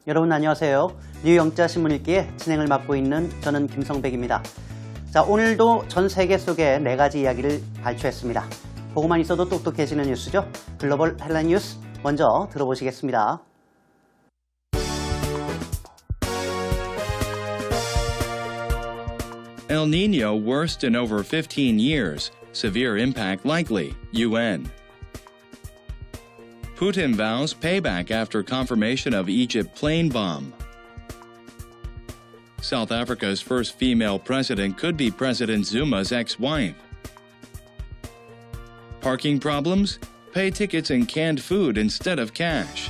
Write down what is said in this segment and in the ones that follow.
여러분 안녕하세요. 뉴영자 신문 읽기의 진행을 맡고 있는 저는 김성백입니다. 자, 오늘도 전 세계 속의 4가지 이야기를 발췌했습니다. 보고만 있어도 똑똑해지는 뉴스죠. 글로벌 헬라인 뉴스 먼저 들어보시겠습니다. El Nino worst in over 15 years. Severe impact likely. UN. Putin vows payback after confirmation of Egypt plane bomb. South Africa's first female president could be President Zuma's ex-wife. Parking problems? Pay tickets and canned food instead of cash.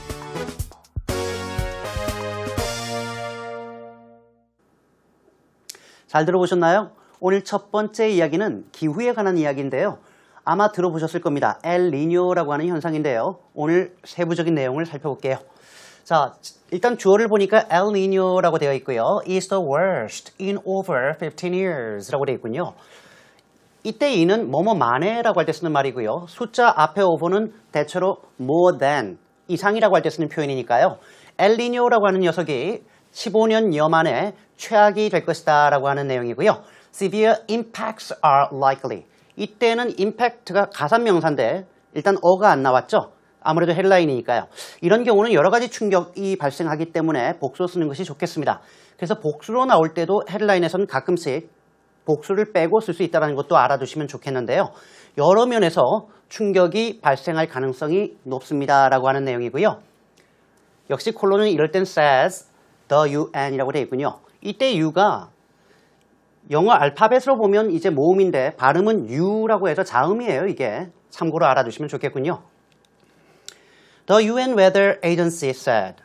잘 들어보셨나요? 오늘 첫 번째 이야기는 기후에 관한 이야기인데요. 아마 들어보셨을 겁니다. 엘니뇨라고 하는 현상인데요. 오늘 세부적인 내용을 살펴볼게요. 자, 일단 주어를 보니까 엘니뇨라고 되어 있고요. is the worst in over 15 years 라고 되어 있군요. 이때 이는 뭐뭐만에라고 할 때 쓰는 말이고요. 숫자 앞에 over는 대체로 more than, 이상이라고 할 때 쓰는 표현이니까요. 엘니뇨라고 하는 녀석이 15년여 만에 최악이 될 것이다 라고 하는 내용이고요. Severe impacts are likely. 이때는 impact가 가산명사인데 일단 어가 안 나왔죠. 아무래도 헬라인이니까요. 이런 경우는 여러 가지 충격이 발생하기 때문에 복수 쓰는 것이 좋겠습니다. 그래서 복수로 나올 때도 헬라인에서는 가끔씩 복수를 빼고 쓸 수 있다는 것도 알아두시면 좋겠는데요. 여러 면에서 충격이 발생할 가능성이 높습니다 라고 하는 내용이고요. 역시 콜론은 이럴 땐 says the UN이라고 되어 있군요. 이때 U가 영어 알파벳으로 보면 이제 모음인데 발음은 U라고 해서 자음이에요. 이게 참고로 알아두시면 좋겠군요. The UN Weather Agency said.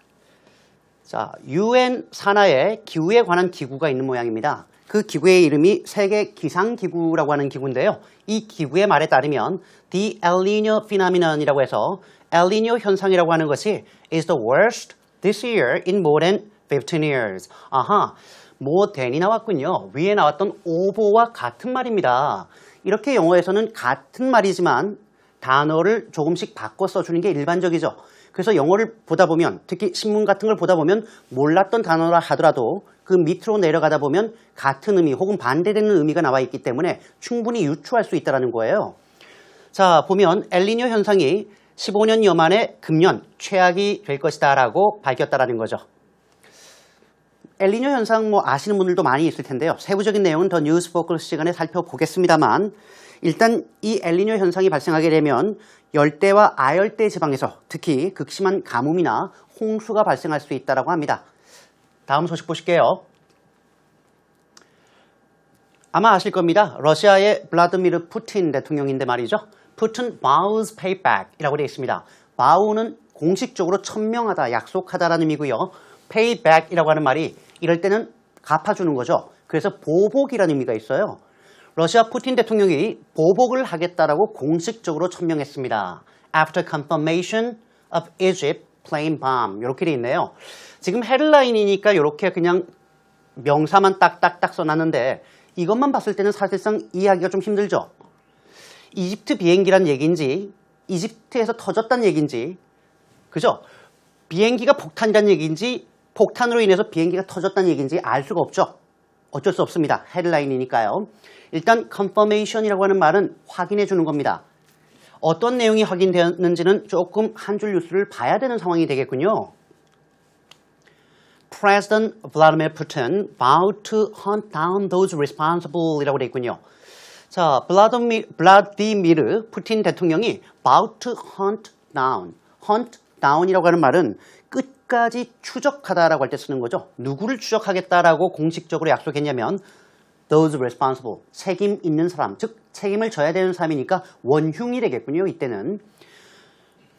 자, UN 산하에 기후에 관한 기구가 있는 모양입니다. 그 기구의 이름이 세계 기상기구라고 하는 기구인데요. 이 기구의 말에 따르면 The El Niño phenomenon이라고 해서 El Niño 현상이라고 하는 것이 is the worst this year in more than 15 years. 아하, more than이 나왔군요. 위에 나왔던 over와 같은 말입니다. 이렇게 영어에서는 같은 말이지만 단어를 조금씩 바꿔 써주는 게 일반적이죠. 그래서 영어를 보다 보면, 특히 신문 같은 걸 보다 보면 몰랐던 단어라 하더라도 그 밑으로 내려가다 보면 같은 의미 혹은 반대되는 의미가 나와 있기 때문에 충분히 유추할 수 있다는 거예요. 자, 보면 엘니뇨 현상이 15년여 만에 금년 최악이 될 것이다 라고 밝혔다라는 거죠. 엘니뇨 현상 아시는 분들도 많이 있을 텐데요. 세부적인 내용은 더 뉴스 포커스 시간에 살펴보겠습니다만 일단 이 엘니뇨 현상이 발생하게 되면 열대와 아열대 지방에서 특히 극심한 가뭄이나 홍수가 발생할 수 있다고 합니다. 다음 소식 보실게요. 아마 아실 겁니다. 러시아의 블라드미르 푸틴 대통령인데 말이죠. Putin vows payback이라고 되어 있습니다. vow는 공식적으로 천명하다, 약속하다라는 의미고요. payback이라고 하는 말이 이럴 때는 갚아주는 거죠. 그래서 보복이라는 의미가 있어요. 러시아 푸틴 대통령이 보복을 하겠다라고 공식적으로 천명했습니다. After confirmation of Egypt plane bomb 이렇게 돼 있네요. 지금 헤드라인이니까 이렇게 그냥 명사만 딱딱딱 써놨는데 이것만 봤을 때는 사실상 이해하기가 좀 힘들죠. 이집트 비행기란 얘기인지 이집트에서 터졌다는 얘기인지 그죠? 비행기가 폭탄이란 얘기인지 폭탄으로 인해서 비행기가 터졌다는 얘기인지 알 수가 없죠. 어쩔 수 없습니다. 헤드라인이니까요. 일단 confirmation이라고 하는 말은 확인해 주는 겁니다. 어떤 내용이 확인되었는지는 조금 한 줄 뉴스를 봐야 되는 상황이 되겠군요. President Vladimir Putin vowed to hunt down those responsible 이라고 되어 있군요. 자, 블라디미르 푸틴 대통령이 vowed to hunt down이라고 하는 말은 끝까지 추적하다라고 할 때 쓰는 거죠. 누구를 추적하겠다라고 공식적으로 약속했냐면 those responsible, 책임 있는 사람, 즉 책임을 져야 되는 사람이니까 원흉이 되겠군요. 이때는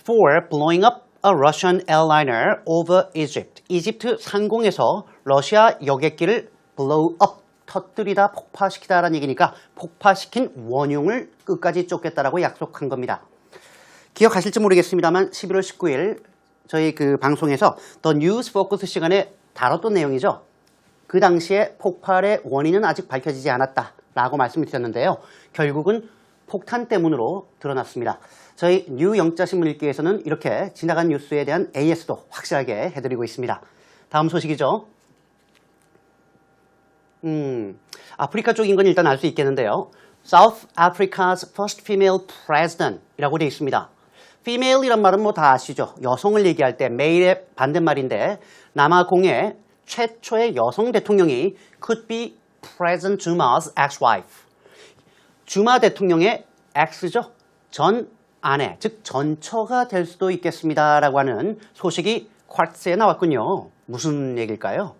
for blowing up a Russian airliner over Egypt. 이집트 상공에서 러시아 여객기를 blow up, 터뜨리다, 폭파시키다라는 얘기니까 폭파시킨 원흉을 끝까지 쫓겠다라고 약속한 겁니다. 기억하실지 모르겠습니다만 11월 19일 저희 그 방송에서 더 뉴스 포커스 시간에 다뤘던 내용이죠. 그 당시에 폭발의 원인은 아직 밝혀지지 않았다라고 말씀을 드렸는데요. 결국은 폭탄 때문으로 드러났습니다. 저희 뉴 영자 신문 읽기에서는 이렇게 지나간 뉴스에 대한 AS도 확실하게 해드리고 있습니다. 다음 소식이죠. 아프리카 쪽인 건 일단 알 수 있겠는데요. South Africa's first female president 이라고 되어 있습니다. female이란 말은 뭐 다 아시죠? 여성을 얘기할 때 male의 반대말인데 남아공의 최초의 여성 대통령이 could be President Zuma's ex-wife. 주마 대통령의 X죠. 전 아내, 즉 전처가 될 수도 있겠습니다라고 하는 소식이 쿼츠에 나왔군요. 무슨 얘기일까요?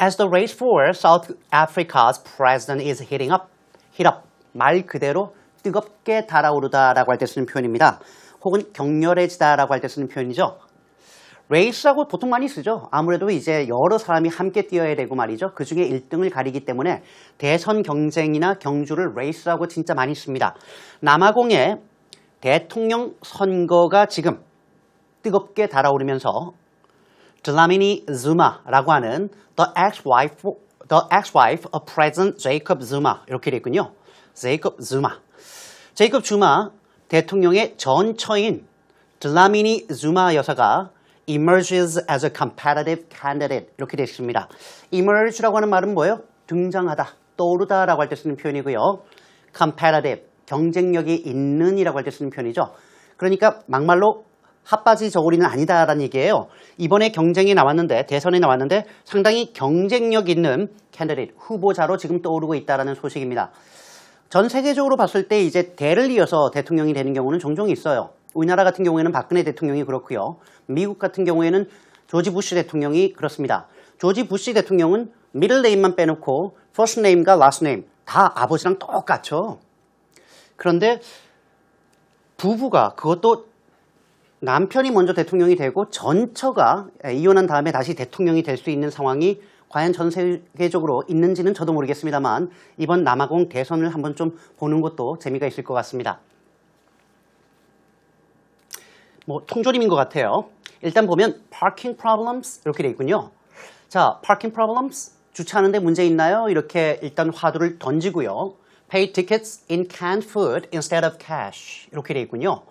As the race for South Africa's president is heat up, 말 그대로 뜨겁게 달아오르다라고 할 때 쓰는 표현입니다. 혹은 격렬해지다라고 할 때 쓰는 표현이죠. 레이스라고 보통 많이 쓰죠. 아무래도 이제 여러 사람이 함께 뛰어야 되고 말이죠. 그 중에 1등을 가리기 때문에 대선 경쟁이나 경주를 레이스라고 진짜 많이 씁니다. 남아공의 대통령 선거가 지금 뜨겁게 달아오르면서 Dlamini Zuma라고 하는 the ex-wife of President Jacob Zuma 이렇게 되어 있군요. Jacob Zuma 대통령의 전처인 Dlamini Zuma 여사가 emerges as a competitive candidate 이렇게 되어 있습니다. emerge라고 하는 말은 뭐예요? 등장하다, 떠오르다라고 할 때 쓰는 표현이고요. competitive, 경쟁력이 있는 이라고 할 때 쓰는 표현이죠. 그러니까 막말로 핫바지 저고리는 아니다라는 얘기예요. 이번에 경쟁이 나왔는데, 대선에 나왔는데 상당히 경쟁력 있는 candidate, 후보자로 지금 떠오르고 있다는 소식입니다. 전 세계적으로 봤을 때 이제 대를 이어서 대통령이 되는 경우는 종종 있어요. 우리나라 같은 경우에는 박근혜 대통령이 그렇고요. 미국 같은 경우에는 조지 부시 대통령이 그렇습니다. 조지 부시 대통령은 middle name만 빼놓고 first name과 last name 다 아버지랑 똑같죠. 그런데 부부가 그것도 남편이 먼저 대통령이 되고 전처가 이혼한 다음에 다시 대통령이 될 수 있는 상황이 과연 전 세계적으로 있는지는 저도 모르겠습니다만 이번 남아공 대선을 한번 좀 보는 것도 재미가 있을 것 같습니다. 뭐 통조림인 것 같아요. 일단 보면 parking problems 이렇게 돼 있군요. 자, parking problems 주차하는데 문제 있나요? 이렇게 일단 화두를 던지고요. Pay tickets in canned food instead of cash 이렇게 돼 있군요.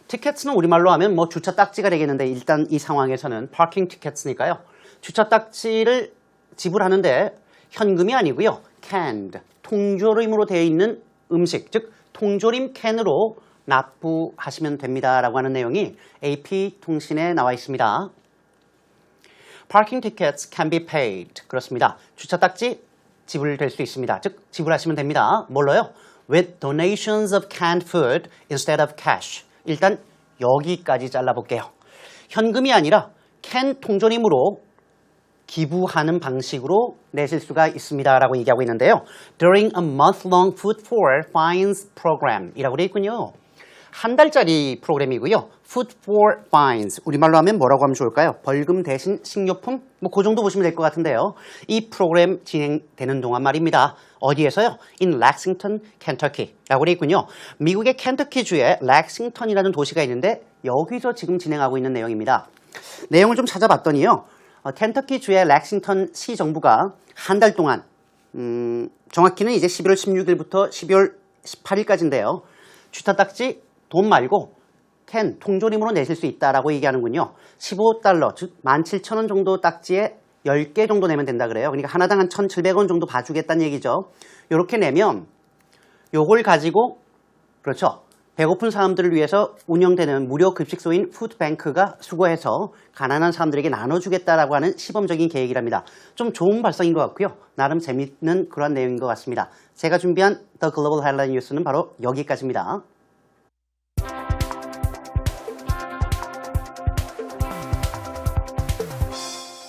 티켓은 우리말로 하면 뭐 주차 딱지가 되겠는데 일단 이 상황에서는 parking tickets니까요. 주차 딱지를 지불하는데 현금이 아니고요. canned, 통조림으로 되어 있는 음식, 즉 통조림 캔으로 납부하시면 됩니다라고 하는 내용이 AP통신에 나와 있습니다. Parking tickets can be paid. 그렇습니다. 주차 딱지 지불될 수 있습니다. 즉 지불하시면 됩니다. 뭘로요? With donations of canned food instead of cash. 일단 여기까지 잘라볼게요. 현금이 아니라 캔 통조림으로 기부하는 방식으로 내실 수가 있습니다라고 얘기하고 있는데요. During a month-long food for fines program 이라고 되어 있군요. 한 달짜리 프로그램이고요. Food for fines. 우리말로 하면 뭐라고 하면 좋을까요? 벌금 대신 식료품? 뭐 그 정도 보시면 될 것 같은데요. 이 프로그램 진행되는 동안 말입니다. 어디에서요? In Lexington, Kentucky라고 되어 있군요. 미국의 켄터키주에 렉싱턴이라는 도시가 있는데 여기서 지금 진행하고 있는 내용입니다. 내용을 좀 찾아봤더니요. 켄터키주의 렉싱턴 시 정부가 한 달 동안 정확히는 이제 11월 16일부터 12월 18일까지인데요. 주차 딱지 돈 말고 캔, 통조림으로 내실 수 있다라고 얘기하는군요. 15달러, 즉 17,000원 정도 딱지에 10개 정도 내면 된다 그래요. 그러니까 하나당 한 1,700원 정도 봐주겠다는 얘기죠. 이렇게 내면 요걸 가지고 그렇죠. 배고픈 사람들을 위해서 운영되는 무료 급식소인 푸드뱅크가 수거해서 가난한 사람들에게 나눠주겠다라고 하는 시범적인 계획이랍니다. 좀 좋은 발상인 것 같고요. 나름 재밌는 그런 내용인 것 같습니다. 제가 준비한 The Global Headline News는 바로 여기까지입니다.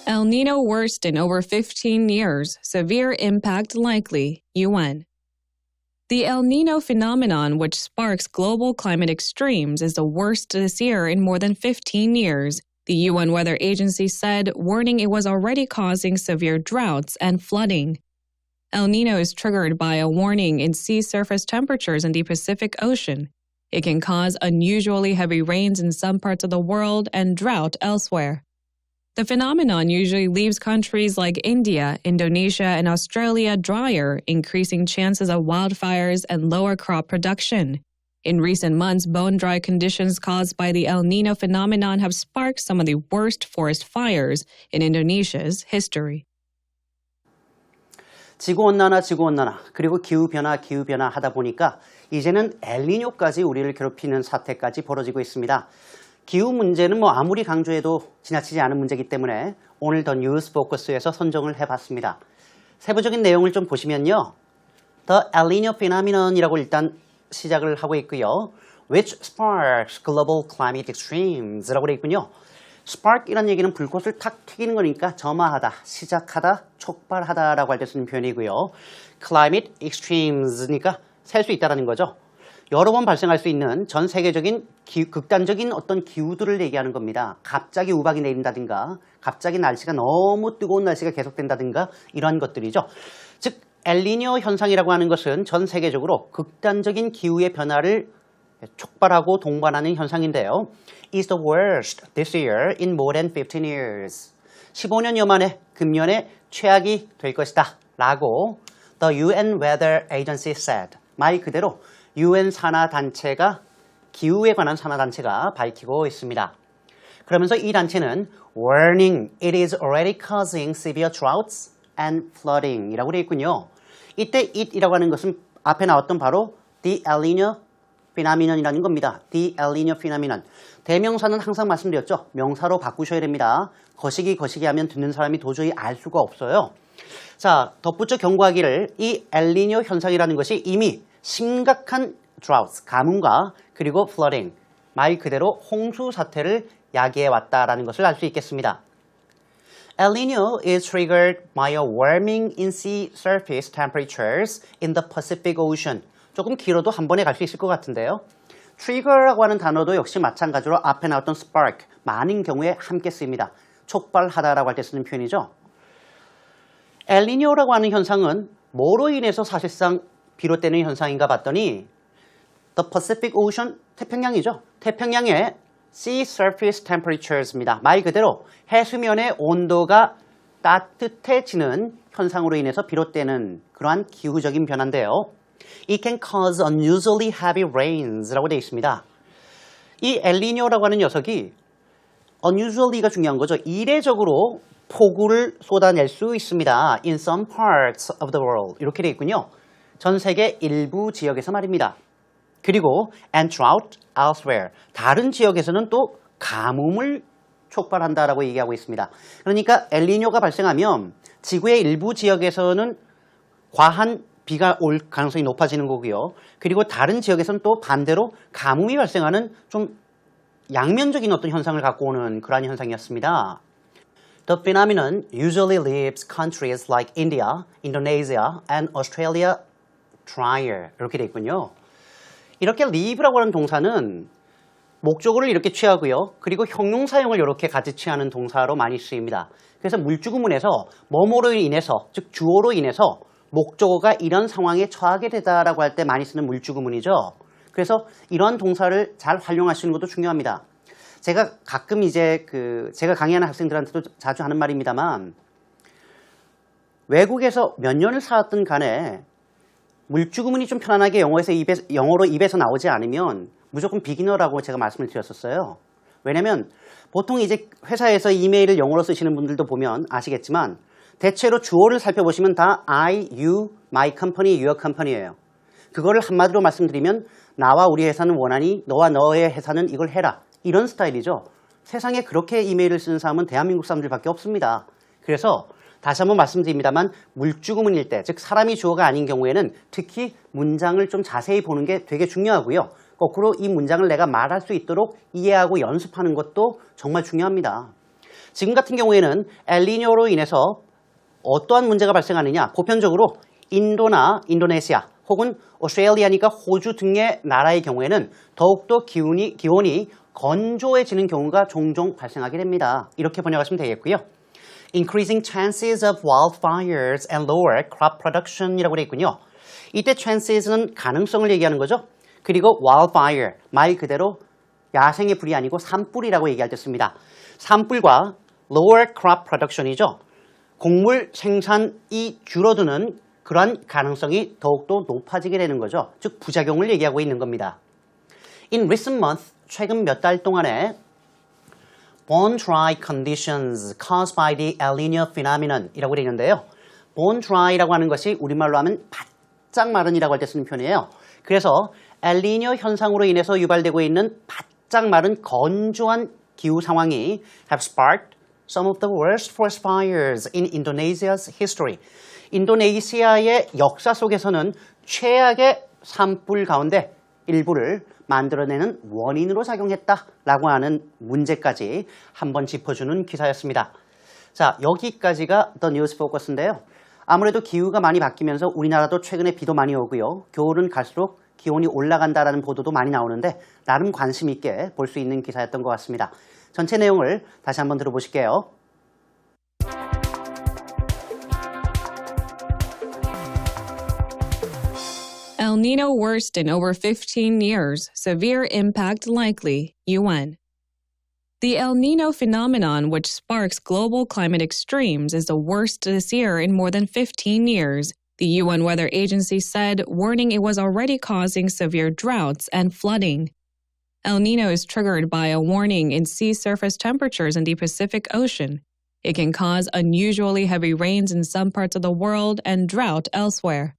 El Nino worst in over 15 years, severe impact likely, UN. The El Nino phenomenon, which sparks global climate extremes, is the worst this year in more than 15 years, the UN Weather Agency said, warning it was already causing severe droughts and flooding. El Nino is triggered by a warning in sea surface temperatures in the Pacific Ocean. It can cause unusually heavy rains in some parts of the world and drought elsewhere. The phenomenon usually leaves countries like India, Indonesia, and Australia drier, increasing chances of wildfires and lower crop production. In recent months, bone-dry conditions caused by the El Nino phenomenon have sparked some of the worst forest fires in Indonesia's history. 지구온난화, 그리고 기후변화 하다 보니까 이제는 엘니뇨까지 우리를 괴롭히는 사태까지 벌어지고 있습니다. 기후 문제는 아무리 강조해도 지나치지 않은 문제이기 때문에 오늘 더 뉴스 포커스에서 선정을 해봤습니다. 세부적인 내용을 좀 보시면요. The El Nino phenomenon이라고 일단 시작을 하고 있고요. Which sparks global climate extremes라고 되어 있군요. spark이라는 얘기는 불꽃을 탁 튀기는 거니까 점화하다, 시작하다, 촉발하다라고 할 때 쓰는 표현이고요. climate extremes니까 셀 수 있다는 거죠. 여러 번 발생할 수 있는 전 세계적인 극단적인 어떤 기후들을 얘기하는 겁니다. 갑자기 우박이 내린다든가, 갑자기 날씨가 너무 뜨거운 날씨가 계속된다든가 이러한 것들이죠. 즉 엘니뇨 현상이라고 하는 것은 전 세계적으로 극단적인 기후의 변화를 촉발하고 동반하는 현상인데요. is the worst this year in more than 15 years. 15년여 만에 금년에 최악이 될 것이다 라고 The UN Weather Agency said. 말 그대로 UN 산하단체가 기후에 관한 산하단체가 밝히고 있습니다. 그러면서 이 단체는 warning it is already causing severe droughts and flooding 이라고 되어 있군요. 이때 it이라고 하는 것은 앞에 나왔던 바로 the El Nino phenomenon이라는 겁니다. The El Nino phenomenon. 대명사는 항상 말씀드렸죠. 명사로 바꾸셔야 됩니다. 거시기 하면 듣는 사람이 도저히 알 수가 없어요. 자, 덧붙여 경고하기를 이 엘니뇨 현상이라는 것이 이미 심각한 droughts, 가뭄과 그리고 flooding, 말 그대로 홍수 사태를 야기해 왔다라는 것을 알 수 있겠습니다. El Nino is triggered by a warming in sea surface temperatures in the Pacific Ocean. 조금 길어도 한 번에 갈 수 있을 것 같은데요. trigger라고 하는 단어도 역시 마찬가지로 앞에 나왔던 spark, 많은 경우에 함께 쓰입니다. 촉발하다라고 할 때 쓰는 표현이죠. 엘니뇨라고 하는 현상은 뭐로 인해서 사실상 비롯되는 현상인가 봤더니 The Pacific Ocean, 태평양이죠. 태평양의 sea surface temperatures입니다. 말 그대로 해수면의 온도가 따뜻해지는 현상으로 인해서 비롯되는 그러한 기후적인 변화인데요. It can cause unusually heavy rains라고 되어 있습니다. 이 엘니뇨라고 하는 녀석이 unusually가 중요한 거죠. 이례적으로 폭우를 쏟아낼 수 있습니다. In some parts of the world. 이렇게 되어 있군요. 전 세계 일부 지역에서 말입니다. 그리고 and drought elsewhere. 다른 지역에서는 또 가뭄을 촉발한다라고 얘기하고 있습니다. 그러니까 엘니뇨가 발생하면 지구의 일부 지역에서는 과한 비가 올 가능성이 높아지는 거고요. 그리고 다른 지역에서는 또 반대로 가뭄이 발생하는 좀 양면적인 어떤 현상을 갖고 오는 그러한 현상이었습니다. The phenomenon usually leaves countries like India, Indonesia, and Australia drier. 이렇게 돼 있군요. 이렇게 leave라고 하는 동사는 목적어를 이렇게 취하고요. 그리고 형용사형을 이렇게 같이 취하는 동사로 많이 쓰입니다. 그래서 물주구문에서 뭐뭐로 인해서, 즉 주어로 인해서 목적어가 이런 상황에 처하게 되다라고 할 때 많이 쓰는 물주구문이죠. 그래서 이런 동사를 잘 활용하시는 것도 중요합니다. 제가 가끔 이제 제가 강의하는 학생들한테도 자주 하는 말입니다만 외국에서 몇 년을 살았든 간에 물주구문이 좀 편안하게 영어로 입에서 나오지 않으면 무조건 비기너라고 제가 말씀을 드렸었어요. 왜냐면 보통 이제 회사에서 이메일을 영어로 쓰시는 분들도 보면 아시겠지만 대체로 주어를 살펴보시면 다 I, you, my company, your company예요. 그거를 한마디로 말씀드리면 나와 우리 회사는 원하니 너와 너의 회사는 이걸 해라. 이런 스타일이죠. 세상에 그렇게 이메일을 쓰는 사람은 대한민국 사람들밖에 없습니다. 그래서 다시 한번 말씀드립니다만 물주구문일 때, 즉 사람이 주어가 아닌 경우에는 특히 문장을 좀 자세히 보는 게 되게 중요하고요. 거꾸로 이 문장을 내가 말할 수 있도록 이해하고 연습하는 것도 정말 중요합니다. 지금 같은 경우에는 엘니뇨로 인해서 어떠한 문제가 발생하느냐, 보편적으로 인도나 인도네시아 혹은 오스트레일리아니까 호주 등의 나라의 경우에는 더욱더 기온이 건조해지는 경우가 종종 발생하게 됩니다. 이렇게 번역하시면 되겠고요. Increasing chances of wildfires and lower crop production 이라고 되어 있군요. 이때 chances는 가능성을 얘기하는 거죠. 그리고 wildfire, 말 그대로 야생의 불이 아니고 산불이라고 얘기할 때 씁니다. 산불과 lower crop production이죠. 곡물 생산이 줄어드는 그러한 가능성이 더욱더 높아지게 되는 거죠. 즉 부작용을 얘기하고 있는 겁니다. In recent months, 최근 몇 달 동안에 bone dry conditions caused by the El Nino phenomenon 이라고 되어 있는데요. bone dry라고 하는 것이 우리말로 하면 바짝 마른이라고 할 때 쓰는 표현이에요. 그래서 엘니뇨 현상으로 인해서 유발되고 있는 바짝 마른 건조한 기후 상황이 have sparked some of the worst forest fires in Indonesia's history. 인도네시아의 역사 속에서는 최악의 산불 가운데 일부를 만들어내는 원인으로 작용했다라고 하는 문제까지 한번 짚어주는 기사였습니다. 자, 여기까지가 The News Focus인데요. 아무래도 기후가 많이 바뀌면서 우리나라도 최근에 비도 많이 오고요. 겨울은 갈수록 기온이 올라간다라는 보도도 많이 나오는데 나름 관심 있게 볼 수 있는 기사였던 것 같습니다. 전체 내용을 다시 한번 들어보실게요. El Nino worst in over 15 years. Severe impact likely. UN. The El Nino phenomenon, which sparks global climate extremes, is the worst this year in more than 15 years. The UN Weather Agency said, warning it was already causing severe droughts and flooding. El Nino is triggered by a warning in sea surface temperatures in the Pacific Ocean. It can cause unusually heavy rains in some parts of the world and drought elsewhere.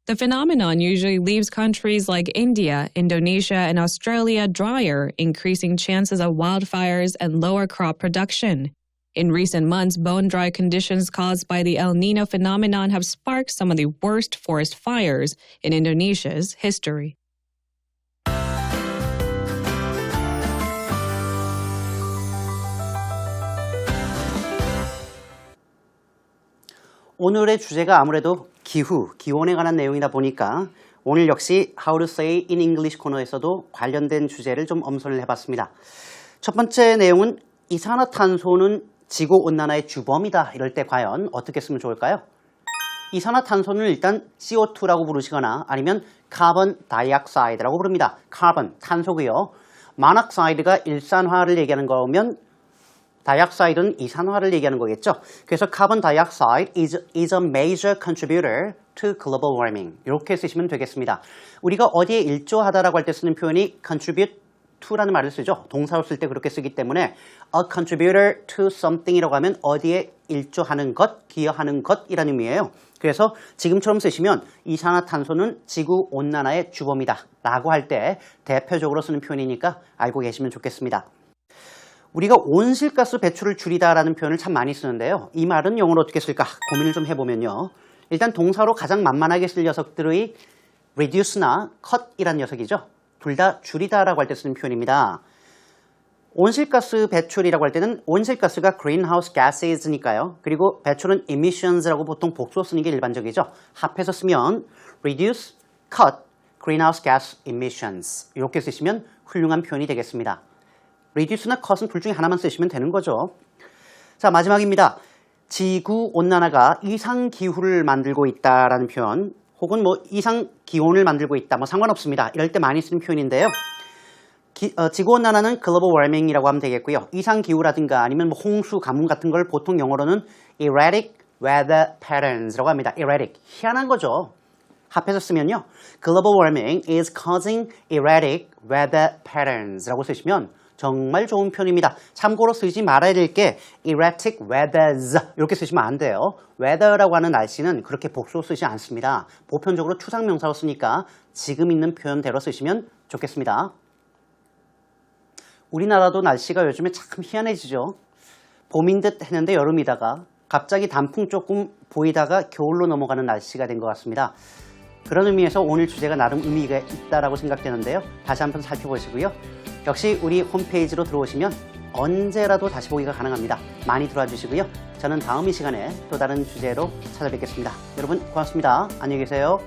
The phenomenon usually leaves countries like India, Indonesia, and Australia drier, increasing chances of wildfires and lower crop production. In recent months, bone-dry conditions caused by the El Nino phenomenon have sparked some of the worst forest fires in Indonesia's history. 오늘의 주제가 아무래도 기온에 관한 내용이다 보니까 오늘 역시 How to Say in English 코너에서도 관련된 주제를 좀 엄선을 해봤습니다. 첫 번째 내용은 이산화탄소는 지구온난화의 주범이다. 이럴 때 과연 어떻게 쓰면 좋을까요? 이산화탄소는 일단 CO2라고 부르시거나 아니면 카본 다이옥사이드라고 부릅니다. 카본, 탄소고요. 모노옥사이드가 일산화를 얘기하는 거면 다이옥사이드는 이산화를 얘기하는 거겠죠. 그래서 carbon dioxide is a major contributor to global warming. 이렇게 쓰시면 되겠습니다. 우리가 어디에 일조하다라고 할 때 쓰는 표현이 contribute to라는 말을 쓰죠. 동사로 쓸 때 그렇게 쓰기 때문에 a contributor to something이라고 하면 어디에 일조하는 것, 기여하는 것이라는 의미예요. 그래서 지금처럼 쓰시면 이산화탄소는 지구온난화의 주범이다 라고 할 때 대표적으로 쓰는 표현이니까 알고 계시면 좋겠습니다. 우리가 온실가스 배출을 줄이다라는 표현을 참 많이 쓰는데요. 이 말은 영어로 어떻게 쓸까 고민을 좀 해보면요. 일단 동사로 가장 만만하게 쓸 녀석들의 reduce나 cut이라는 녀석이죠. 둘 다 줄이다라고 할 때 쓰는 표현입니다. 온실가스 배출이라고 할 때는 온실가스가 greenhouse gases니까요. 그리고 배출은 emissions라고 보통 복수 쓰는 게 일반적이죠. 합해서 쓰면 reduce, cut, greenhouse gas emissions 이렇게 쓰시면 훌륭한 표현이 되겠습니다. reduce나 cut은 둘 중에 하나만 쓰시면 되는 거죠. 자, 마지막입니다. 지구온난화가 이상기후를 만들고 있다라는 표현 혹은 뭐 이상기온을 만들고 있다 뭐 상관없습니다. 이럴 때 많이 쓰는 표현인데요. 지구온난화는 global warming이라고 하면 되겠고요. 이상기후라든가 아니면 뭐 홍수, 가뭄 같은 걸 보통 영어로는 erratic weather patterns라고 합니다. erratic, 희한한 거죠. 합해서 쓰면요. global warming is causing erratic weather patterns라고 쓰시면 정말 좋은 표현입니다. 참고로 쓰지 말아야 될 게 erratic weathers 이렇게 쓰시면 안 돼요. weather라고 하는 날씨는 그렇게 복수로 쓰지 않습니다. 보편적으로 추상명사로 쓰니까 지금 있는 표현대로 쓰시면 좋겠습니다. 우리나라도 날씨가 요즘에 참 희한해지죠. 봄인 듯 했는데 여름이다가 갑자기 단풍 조금 보이다가 겨울로 넘어가는 날씨가 된 것 같습니다. 그런 의미에서 오늘 주제가 나름 의미가 있다라고 생각되는데요. 다시 한번 살펴보시고요. 역시 우리 홈페이지로 들어오시면 언제라도 다시 보기가 가능합니다. 많이 들어와 주시고요. 저는 다음 이 시간에 또 다른 주제로 찾아뵙겠습니다. 여러분 고맙습니다. 안녕히 계세요.